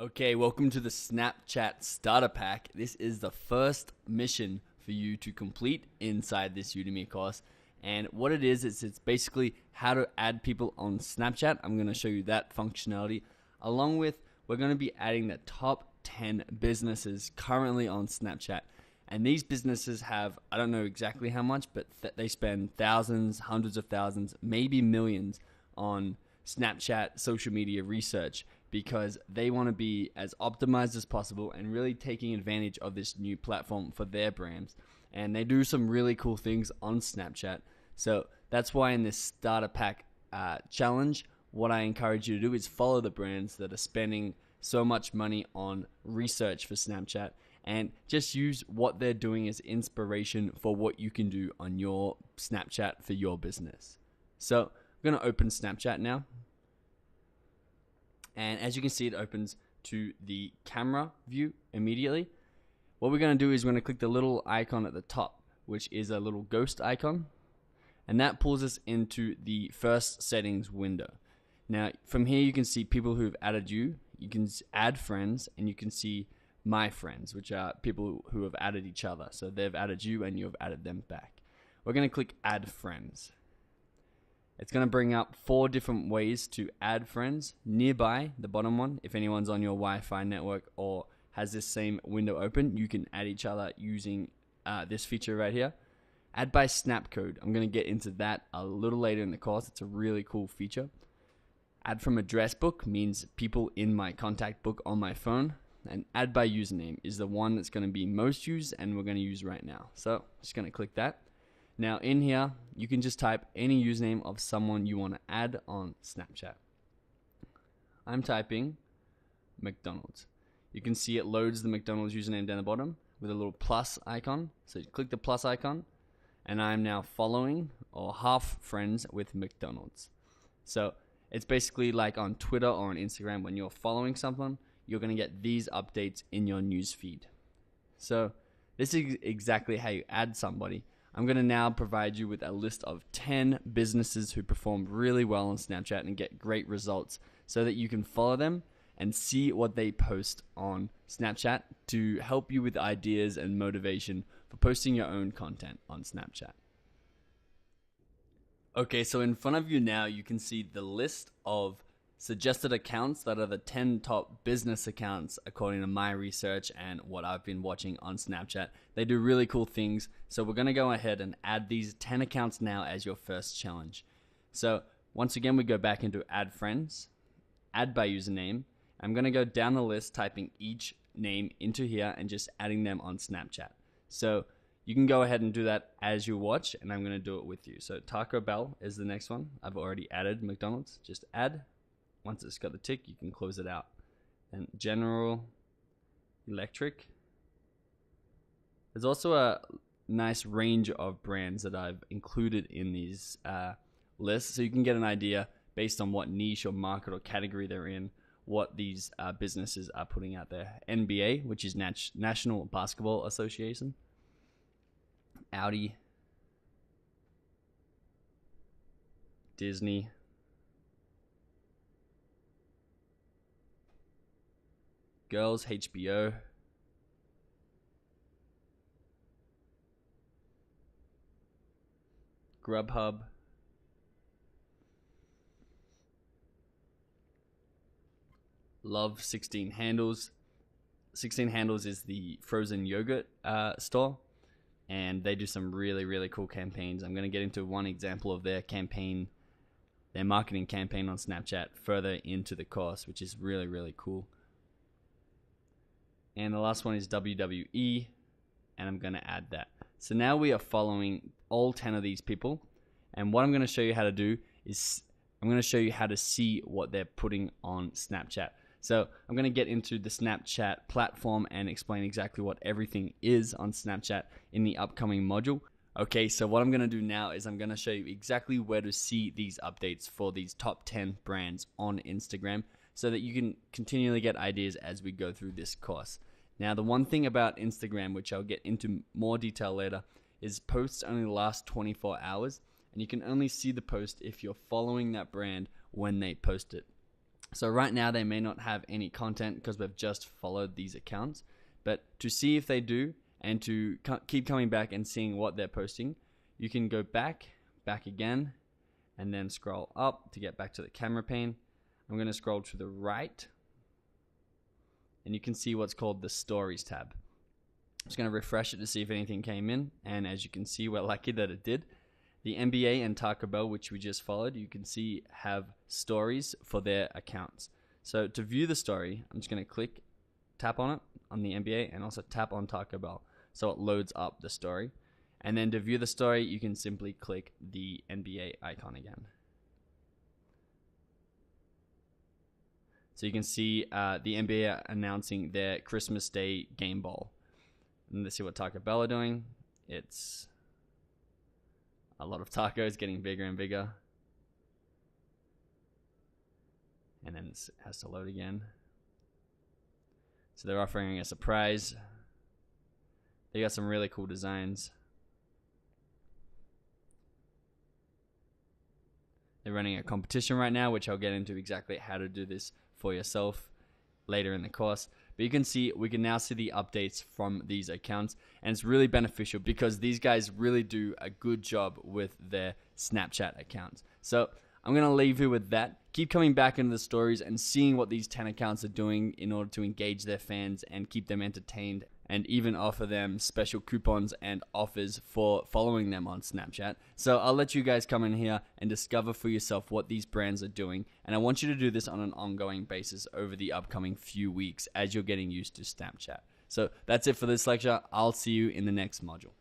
Okay, welcome to the Snapchat Starter Pack. This is the first mission for you to complete inside this Udemy course. And what it is, it's basically how to add people on Snapchat. I'm going to show you that functionality. Along with, we're going to be adding the top 10 businesses currently on Snapchat. And these businesses have, I don't know exactly how much, but they spend thousands, hundreds of thousands, maybe millions on Snapchat social media research, because they want to be as optimized as possible and really taking advantage of this new platform for their brands. And they do some really cool things on Snapchat. So that's why in this starter pack challenge, what I encourage you to do is follow the brands that are spending so much money on research for Snapchat and just use what they're doing as inspiration for what you can do on your Snapchat for your business. So I'm going to open Snapchat now. And as you can see, it opens to the camera view immediately. What we're going to do is we're going to click the little icon at the top, which is a little ghost icon. And that pulls us into the first settings window. Now, from here, you can see people who've added you. You can add friends, and you can see my friends, which are people who have added each other. So they've added you, and you have added them back. We're going to click Add Friends. It's going to bring up 4 different ways to add friends. Nearby, the bottom one, if anyone's on your Wi-Fi network or has this same window open, you can add each other using this feature right here. Add by snap code. I'm going to get into that a little later in the course. It's a really cool feature. Add from address book means people in my contact book on my phone. And add by username is the one that's going to be most used and we're going to use right now. So just going to click that. Now in here, you can just type any username of someone you want to add on Snapchat. I'm typing McDonald's. You can see it loads the McDonald's username down the bottom with a little plus icon. So you click the plus icon and I'm now following or half friends with McDonald's. So it's basically like on Twitter or on Instagram, when you're following someone, you're going to get these updates in your news feed. So this is exactly how you add somebody. I'm going to now provide you with a list of 10 businesses who performed really well on Snapchat and get great results so that you can follow them and see what they post on Snapchat to help you with ideas and motivation for posting your own content on Snapchat. Okay, so in front of you now, you can see the list of suggested accounts that are the 10 top business accounts according to my research and what I've been watching on Snapchat. They do really cool things, so we're going to go ahead and add these 10 accounts now as your first challenge. So once again, we go back into add friends, add by username. I'm going to go down the list, typing each name into here and just adding them on Snapchat. So you can go ahead and do that as you watch, and I'm going to do it with you. So Taco Bell is the next one. I've already added McDonald's. Just add. Once it's got the tick, you can close it out. And General Electric. There's also a nice range of brands that I've included in these lists, so you can get an idea based on what niche or market or category they're in, what these businesses are putting out there. NBA, which is National Basketball Association. Audi. Disney. Girls, HBO. Grubhub. Love 16 Handles. 16 Handles is the frozen yogurt store, and they do some really, really cool campaigns. I'm going to get into one example of their campaign, their marketing campaign on Snapchat further into the course, which is really, really cool. And the last one is WWE, and I'm going to add that. So now we are following all 10 of these people, and what I'm going to show you how to do is I'm going to show you how to see what they're putting on Snapchat. So I'm going to get into the Snapchat platform and explain exactly what everything is on Snapchat in the upcoming module. Okay, so what I'm going to do now is I'm going to show you exactly where to see these updates for these top 10 brands on Instagram so that you can continually get ideas as we go through this course. Now, the one thing about Instagram, which I'll get into more detail later, is posts only last 24 hours, and you can only see the post if you're following that brand when they post it. So right now they may not have any content because we've just followed these accounts, but to see if they do and to keep coming back and seeing what they're posting, you can go back again, and then scroll up to get back to the camera pane. I'm going to scroll to the right, and you can see what's called the Stories tab. I'm just going to refresh it to see if anything came in, and as you can see, we're lucky that it did. The NBA and Taco Bell, which we just followed, you can see have stories for their accounts. So to view the story, I'm just going to tap on it, on the NBA, and also tap on Taco Bell, so it loads up the story. And then to view the story, you can simply click the NBA icon again. So you can see the NBA announcing their Christmas Day game ball. And let's see what Taco Bell are doing. It's a lot of tacos getting bigger and bigger. And then it has to load again. So they're offering a surprise. They got some really cool designs. They're running a competition right now, which I'll get into exactly how to do this for yourself later in the course. But you can see, we can now see the updates from these accounts, and it's really beneficial because these guys really do a good job with their Snapchat accounts. So I'm going to leave you with that. Keep coming back into the stories and seeing what these 10 accounts are doing in order to engage their fans and keep them entertained, and even offer them special coupons and offers for following them on Snapchat. So I'll let you guys come in here and discover for yourself what these brands are doing. And I want you to do this on an ongoing basis over the upcoming few weeks as you're getting used to Snapchat. So that's it for this lecture. I'll see you in the next module.